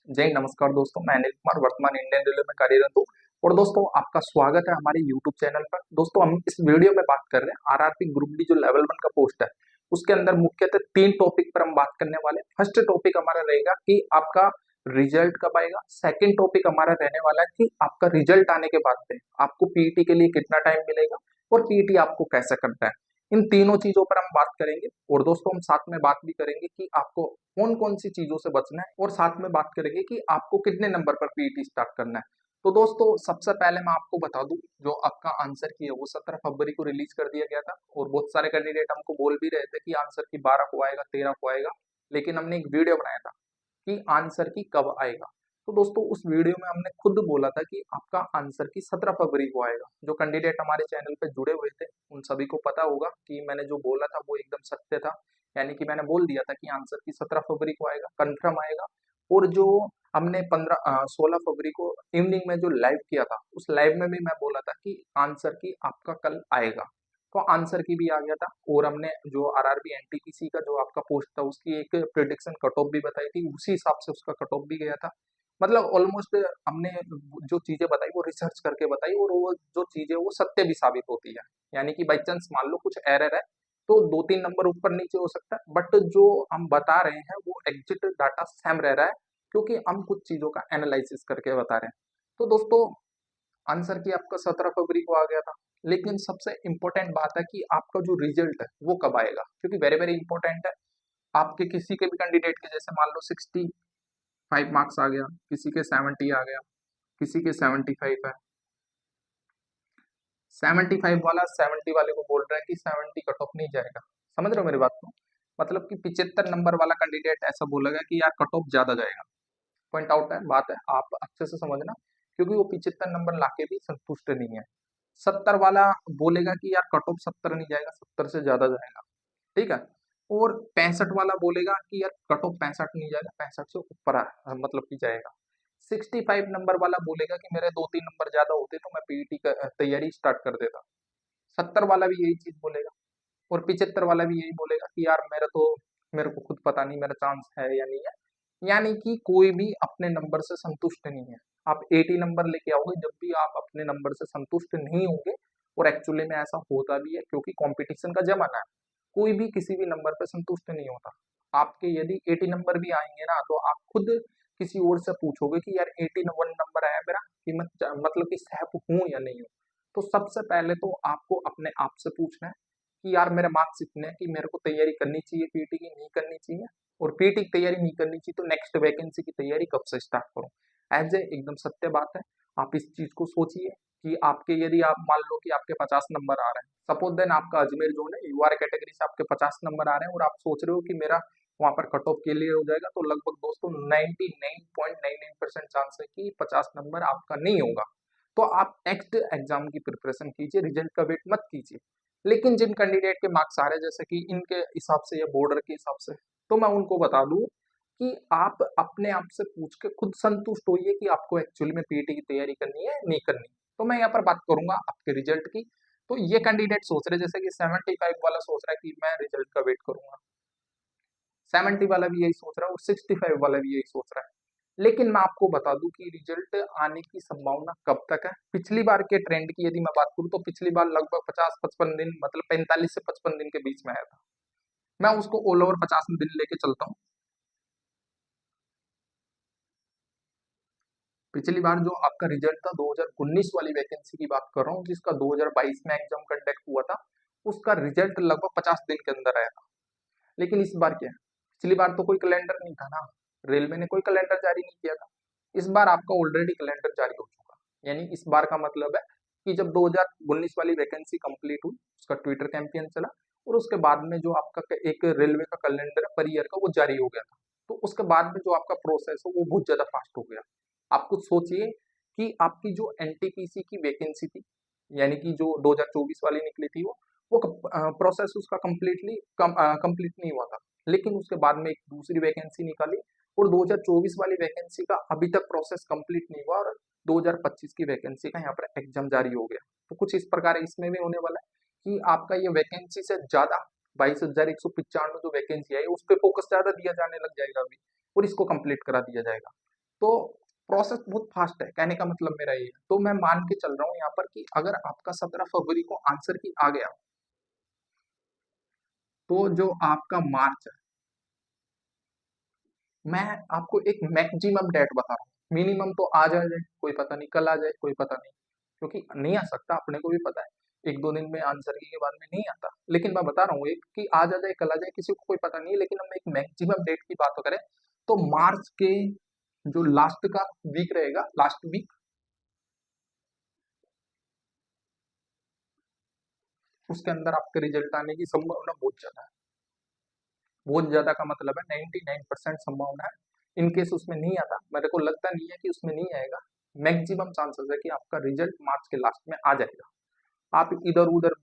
जय हिंद, नमस्कार दोस्तों। मैं अनिल कुमार वर्तमान इंडियन रेलवे में कार्यरत हूँ। और दोस्तों, आपका स्वागत है हमारे यूट्यूब चैनल पर। दोस्तों, हम इस वीडियो में बात कर रहे हैं आरआरबी ग्रुप डी जो लेवल 1 का पोस्ट है, उसके अंदर मुख्यतः 3 टॉपिक पर हम बात करने वाले हैं। फर्स्ट टॉपिक हमारा रहेगा कि आपका रिजल्ट कब आएगा। सेकंड टॉपिक हमारा रहने वाला है कि आपका रिजल्ट आने के बाद में आपको पीईटी के लिए कितना टाइम मिलेगा और पीईटी आपको कैसे करना है। इन तीनों चीजों पर हम बात करेंगे। और दोस्तों, हम साथ में बात भी करेंगे कि आपको कौन कौन सी चीजों से बचना है, और साथ में बात करेंगे कि आपको कितने नंबर पर पीईटी स्टार्ट करना है। तो दोस्तों, सबसे पहले मैं आपको बता दूं, जो आपका आंसर की है वो 17 फरवरी को रिलीज कर दिया गया था। और बहुत सारे कैंडिडेट हमको बोल भी रहे थे कि आंसर की 12 को आएगा, 13 को आएगा। लेकिन हमने एक वीडियो बनाया था कि आंसर की कब आएगा। तो दोस्तों, उस वीडियो में हमने खुद बोला था कि आपका आंसर की 17 फरवरी को आएगा। जो कैंडिडेट हमारे चैनल पे जुड़े हुए थे उन सभी को पता होगा कि मैंने जो बोला था वो एकदम सत्य था। यानी कि मैंने बोल दिया था कि आंसर की 17 फरवरी को आएगा, कंफर्म आएगा। और जो हमने 16 फरवरी को इवनिंग में जो लाइव किया था, उस लाइव में भी मैं बोला था कि आंसर की आपका कल आएगा। तो आंसर की भी आ गया था। और हमने जो आरआरबी एनटीपीसी का जो आपका पोस्ट था उसकी एक प्रिडिक्शन कट ऑफ भी बताई थी, उसी हिसाब से उसका कट ऑफ भी गया था। मतलब ऑलमोस्ट हमने जो चीजें बताई वो रिसर्च करके बताई, और वो जो चीजें वो सत्य भी साबित होती है। यानी कि बाई चांस मान लो कुछ एरर है तो 2-3 नंबर ऊपर नीचे हो सकता है, बट जो हम बता रहे हैं वो एग्जिट डाटा सेम रह रहा है, क्योंकि हम कुछ चीजों का एनालिसिस करके बता रहे हैं। तो दोस्तों, आंसर की आपका 17 फरवरी को आ गया था। लेकिन सबसे इंपॉर्टेंट बात है कि आपका जो रिजल्ट है वो कब आएगा, क्योंकि वेरी वेरी इंपॉर्टेंट है। आपके किसी के भी कैंडिडेट के जैसे मान लो 65 मार्क्स आ गया, किसी के 70 आ गया, किसी के 75 है। 75 वाला 70 वाले को बोल रहा है कि 70 कट ऑफ नहीं जाएगा। समझ रहे हो मेरी बात को? मतलब कि 75 नंबर वाला कैंडिडेट ऐसा बोलेगा कि यार कट ऑफ ज्यादा जाएगा। पॉइंट आउट है, बात है, आप अच्छे से समझना। क्योंकि वो 75 नंबर लाके भी संतुष्ट नहीं है। 70 वाला बोलेगा कि यार कट ऑफ 70 नहीं जाएगा, 70 से ज्यादा जाएगा। ठीक है। और 65 वाला बोलेगा कि यार कट ऑफ 65 नहीं जाएगा, 65 से ऊपर मतलब कि जाएगा। 65 नंबर वाला बोलेगा कि मेरे 2-3 नंबर ज्यादा होते तो मैं पीईटी का तैयारी स्टार्ट कर देता। 70 वाला भी यही चीज बोलेगा। और 75 वाला भी यही बोलेगा कि यार मेरे को खुद पता नहीं मेरा चांस है या नहीं है। यानी कि कोई भी अपने नंबर से संतुष्ट नहीं है। आप 80 नंबर लेके आओगे, जब भी आप अपने नंबर से संतुष्ट नहीं होंगे। और एक्चुअली में ऐसा होता भी है, क्योंकि कंपटीशन का जमाना है। कोई भी किसी भी नंबर पे संतुष्ट नहीं होता। आपके यदि 80 नंबर भी आएंगे ना, तो आप खुद किसी और से पूछोगे कि यार 81 नंबर आया मेरा, कि मैं मतलब कि सेफ हूँ या नहीं हूँ। तो सबसे पहले तो आपको अपने आप से पूछना है कि यार मेरे मार्क्स इतने हैं कि मेरे को तैयारी करनी चाहिए पीटी की, नहीं करनी चाहिए। और पीटी की तैयारी नहीं करनी चाहिए तो नेक्स्ट वैकेंसी की तैयारी कब से स्टार्ट करूं। एज ए एकदम सत्य बात है। आप इस चीज को सोचिए कि आपके यदि आप मान लो कि आपके 50 नंबर आ रहे हैं, सपोज देन आपका अजमेर जोन है, यूआर कैटेगरी से आपके 50 नंबर आ रहे हैं, और आप सोच रहे हो कि मेरा वहां पर कट ऑफ क्लियर हो जाएगा, तो लगभग दोस्तों 99.99% चांस है कि 50 नंबर आपका नहीं होगा। तो आप नेक्स्ट एग्जाम की प्रिपरेशन कीजिए, रिजल्ट का वेट मत कीजिए। लेकिन जिन कैंडिडेट के मार्क्स आ रहे हैं जैसे कि इनके हिसाब से या बॉर्डर के हिसाब से, तो मैं उनको बता दूं कि आप अपने आप से पूछ के खुद संतुष्ट होइए कि आपको एक्चुअली में पीटी की तैयारी करनी है नहीं करनी। तो मैं यहाँ पर बात करूंगा आपके रिजल्ट की। तो ये कैंडिडेट सोच रहे जैसे कि 75 वाला सोच रहा है कि मैं रिजल्ट का वेट करूंगा, 70 वाला भी यही सोच रहा है, और 65 वाला भी यही सोच रहा है। लेकिन मैं आपको बता दूं कि रिजल्ट आने की संभावना कब तक है। पिछली बार के ट्रेंड की यदि मैं बात करूं तो पिछली बार लगभग 50-55 दिन, मतलब 45 से 55 दिन के बीच में आया था। मैं उसको ऑल ओवर 50 दिन लेके चलता हूँ। पिछली बार जो आपका रिजल्ट था 2019 वाली वैकेंसी की बात कर रहा हूँ, जिसका 2022 में एग्जाम कंडक्ट हुआ था, उसका रिजल्ट लगभग 50 दिन के अंदर आया था। लेकिन इस बार क्या है, पिछली बार तो कोई कैलेंडर नहीं था ना, रेलवे ने कोई कैलेंडर जारी नहीं किया था। इस बार आपका ऑलरेडी कैलेंडर जारी हो चुका। यानी इस बार का मतलब है कि जब 2019 वाली वैकेंसी कंप्लीट हुई, उसका ट्विटर कैंपेन चला, और उसके बाद में जो आपका एक रेलवे का कैलेंडर है पर ईयर का, वो जारी हो गया था। तो उसके बाद में जो आपका प्रोसेस है वो बहुत ज्यादा फास्ट हो गया। आप कुछ सोचिए कि आपकी जो एनटीपीसी की वैकेंसी थी, यानी कि जो 2024 वाली निकली थी, वो प्रोसेस उसका कंप्लीट नहीं हुआ था। लेकिन उसके बाद में एक दूसरी वैकेंसी निकाली, और 2024 वाली वैकेंसी का अभी तक प्रोसेस कंप्लीट नहीं हुआ, और 2025 की वैकेंसी का यहाँ पर एग्जाम जारी हो गया। तो कुछ इस प्रकार इसमें भी होने वाला है कि आपका ये वैकेंसी से ज्यादा 22,195 जो वैकेंसी है उस पर फोकस ज्यादा दिया जाने लग जाएगा अभी, और इसको कंप्लीट करा दिया जाएगा। तो प्रोसेस बहुत फास्ट है, कहने का मतलब मेरा ये है। तो मैं मान के चल रहा हूँ यहाँ पर कि अगर आपका 17 फरवरी को आंसर की आ गया, तो जो आपका मार्च है, मैं आपको एक मैक्सिमम डेट बता रहा हूँ। मिनिमम तो आज आ जाए कोई पता नहीं, कल आ जाए कोई पता नहीं, क्योंकि नहीं आ सकता, अपने को भी पता है 1-2 दिन में आंसर की के बाद में नहीं आता। लेकिन मैं बता रहा हूँ एक कि आज आ जाए कल आ जाए किसी को कोई पता नहीं है, लेकिन हम एक मैक्सिमम डेट की बात करें तो मार्च के जो लास्ट का वीक रहेगा, लास्ट वीक, उसके अंदर आपके रिजल्ट आने की संभावना बहुत ज्यादा है। बहुत ज्यादा का मतलब है 99% संभावना है। इन केस उसमें नहीं आता, मेरे को लगता नहीं है कि उसमें नहीं आएगा, मैक्सिमम चांसेस है कि आपका रिजल्ट मार्च के लास्ट में आ जाएगा। आप इधर उधर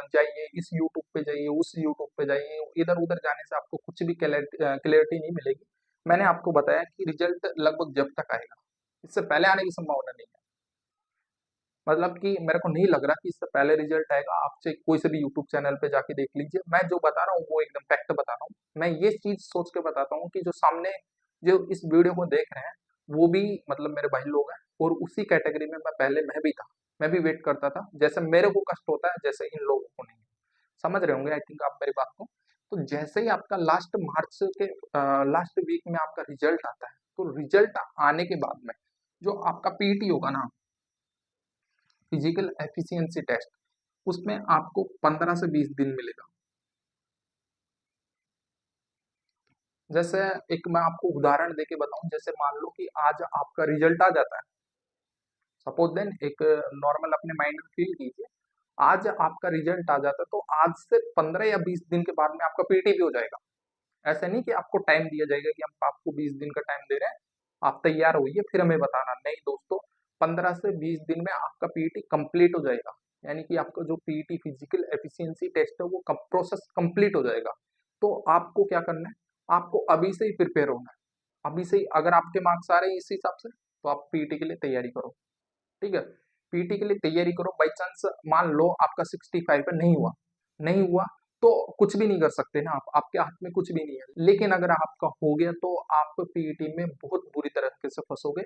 जाइए, इस यूट्यूब पे जाइए, उस यूट्यूब पे जाइए, इधर उधर जाने से आपको कुछ भी क्लियरिटी नहीं मिलेगी। मैंने आपको बताया कि रिजल्ट लगभग जब तक आएगा, इससे पहले आने की संभावना नहीं है। मतलब कि मेरे को नहीं लग रहा कि इससे पहले रिजल्ट आएगा। आप चाहे कोई से भी यूट्यूब चैनल पे जाके देख लीजिए, मैं जो बता रहा हूँ वो एकदम फैक्ट बता रहा हूँ। मैं ये चीज सोच के बताता हूँ कि जो सामने जो इस वीडियो को देख रहे हैं वो भी मतलब मेरे भाई लोग हैं, और उसी कैटेगरी में मैं भी था। मैं भी वेट करता था, जैसे मेरे को कष्ट होता है जैसे इन लोगों को नहीं। समझ रहे होंगे आई थिंक आप मेरी बात को। तो जैसे ही आपका लास्ट मार्च के लास्ट वीक में आपका रिजल्ट आता है, तो रिजल्ट आने के बाद में जो आपका पीटी होगा ना, फिजिकल एफिशिएंसी टेस्ट, उसमें आपको 15 से 20 दिन मिलेगा। जैसे एक मैं आपको उदाहरण देके बताऊं, जैसे मान लो कि आज आपका रिजल्ट आ जाता है, सपोज देन एक नॉर्मल अपने माइंड में फील कीजिए, आज आपका रिजल्ट आ जाता है, तो आज से 15 या 20 दिन के बाद में आपका पीटी भी हो जाएगा। ऐसे नहीं कि आपको टाइम दिया जाएगा कि हम आपको 20 दिन का टाइम दे रहे हैं, आप तैयार होइए फिर हमें बताना, नहीं दोस्तों, 15 से 20 दिन में आपका पीटी कंप्लीट हो जाएगा। यानी कि आपका जो पीटी फिजिकल एफिशिएंसी टेस्ट है वो प्रोसेस कंप्लीट हो जाएगा। तो आपको क्या करना है, आपको अभी से ही प्रिपेयर होना है। अभी से ही अगर आपके मार्क्स आ रहे हैं इस हिसाब से, तो आप पीटी के लिए तैयारी करो। ठीक है, पीटी के लिए तैयारी करो। बाई चांस मान लो आपका 65 है, नहीं हुआ, नहीं हुआ, तो कुछ भी नहीं कर सकते ना आप, आपके हाथ में कुछ भी नहीं है। लेकिन अगर आपका हो गया तो आप पीईटी में बहुत बुरी तरीके से फंसोगे,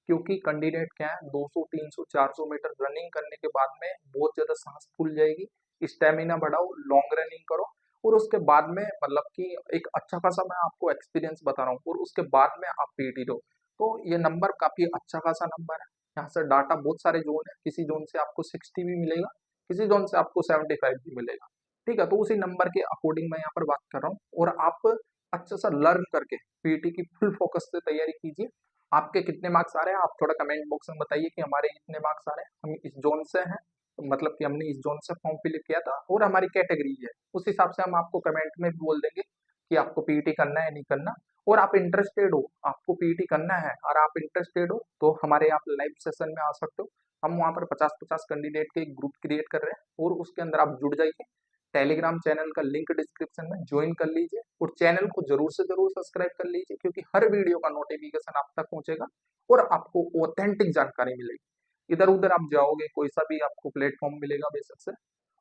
क्योंकि कैंडिडेट क्या है, 200 300 400 मीटर रनिंग करने के बाद में बहुत ज्यादा सांस फूल जाएगी। स्टेमिना बढ़ाओ, लॉन्ग रनिंग करो, और उसके बाद में मतलब कि एक अच्छा खासा मैं आपको एक्सपीरियंस बता रहा हूँ, और उसके बाद में आप पीटी दो। तो ये नंबर काफी अच्छा खासा नंबर है। यहाँ से डाटा बहुत सारे जोन है, किसी जोन से आपको 60 भी मिलेगा, किसी जोन से आपको 75 भी मिलेगा। ठीक है, तो उसी नंबर के अकॉर्डिंग मैं यहाँ पर बात कर रहा हूँ, और आप अच्छे से लर्न करके पीटी की फुल फोकस से तैयारी कीजिए। आपके कितने मार्क्स आ रहे हैं आप थोड़ा कमेंट बॉक्स में बताइए कि हमारे इतने मार्क्स आ रहे हैं, हम इस जोन से हैं, मतलब कि हमने इस जोन से फॉर्म फिल किया था और हमारी कैटेगरी है, उस हिसाब से हम आपको कमेंट में भी बोल देंगे कि आपको पीटी करना है नहीं करना। और आप इंटरेस्टेड हो, आपको पीटी करना है और आप इंटरेस्टेड हो, तो हमारे आप लाइव सेशन में आ सकते हो। हम वहाँ पर 50-50 कैंडिडेट के एक ग्रुप क्रिएट कर रहे हैं, और उसके अंदर आप जुड़ जाइए। टेलीग्राम चैनल का लिंक डिस्क्रिप्शन में ज्वाइन कर लीजिए, और चैनल को जरूर से जरूर सब्सक्राइब कर लीजिए, क्योंकि हर वीडियो का नोटिफिकेशन आप तक पहुंचेगा और आपको ऑथेंटिक जानकारी मिलेगी। इधर उधर आप जाओगे, कोई सा भी आपको प्लेटफॉर्म मिलेगा बेशक से,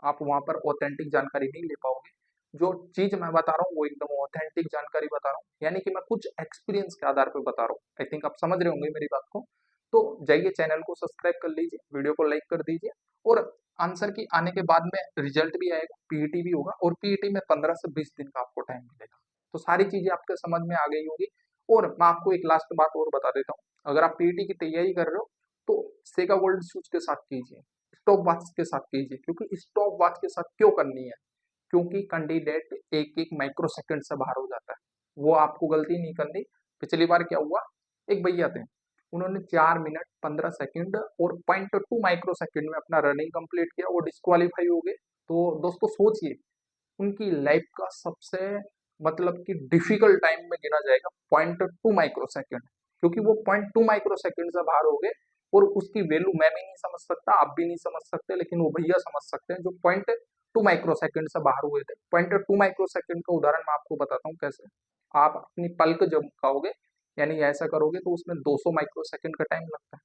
आप वहां पर ऑथेंटिक जानकारी नहीं ले पाओगे। जो चीज मैं बता रहा हूँ वो एकदम ऑथेंटिक जानकारी बता रहा हूँ, यानी कि मैं कुछ एक्सपीरियंस के आधार पर बता रहा हूँ। आई थिंक आप समझ रहे होंगे मेरी बात को। तो जाइए चैनल को सब्सक्राइब कर लीजिए, वीडियो को लाइक कर दीजिए, और आंसर की आने के बाद में रिजल्ट भी आएगा, पीईटी भी होगा, और पीईटी में 15 से 20 दिन का आपको टाइम मिलेगा। तो सारी चीजें आपके समझ में आ गई होगी। और मैं आपको एक लास्ट बात और बता देता हूँ, अगर आप पीईटी की तैयारी कर रहे हो तो सेगा गोल्ड शूज के साथ कीजिए, स्टॉप वॉच के साथ कीजिए। क्योंकि स्टॉप वॉच के साथ क्यों करनी है, क्योंकि कैंडिडेट एक एक माइक्रो सेकंड से बाहर हो जाता है, वो आपको गलती नहीं करनी। पिछली बार क्या हुआ, एक भैया थे, उन्होंने 4 मिनट 15 सेकंड और 0.2 माइक्रो सेकंड में अपना रनिंग कंप्लीट किया, वो डिस्क्वालीफाई हो गए। तो दोस्तों सोचिए, उनकी लाइफ का सबसे मतलब कि डिफिकल्ट टाइम में गिना जाएगा 0.2 माइक्रो सेकंड, क्योंकि वो 0.2 माइक्रो सेकंड से बाहर हो गए। और उसकी वैल्यू मैं भी नहीं समझ सकता, आप भी नहीं समझ सकते, लेकिन वो भैया समझ सकते हैं जो 0.2 माइक्रो सेकंड से बाहर हुए थे। 0.2 माइक्रो सेकंड का उदाहरण मैं आपको बताता हूँ कैसे। आप अपनी पलक जब खाओगे, यानी ऐसा करोगे, तो उसमें 200 माइक्रो सेकंड का टाइम लगता है।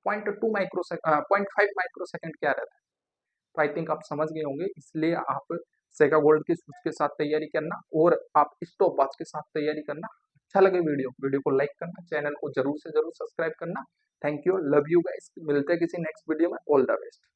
0.2 माइक्रो 0.5 माइक्रो सेकंड क्या रहता है। तो आई थिंक आप समझ गए होंगे, इसलिए आप सेगा गोल्ड के शूज के साथ तैयारी करना और आप स्टॉप वॉच के साथ तैयारी करना, अच्छा लगे वीडियो को लाइक करना, चैनल को जरूर से जरूर सब्सक्राइब करना। Thank you, love you guys. मिलते हैं किसी नेक्स्ट वीडियो में। All the best.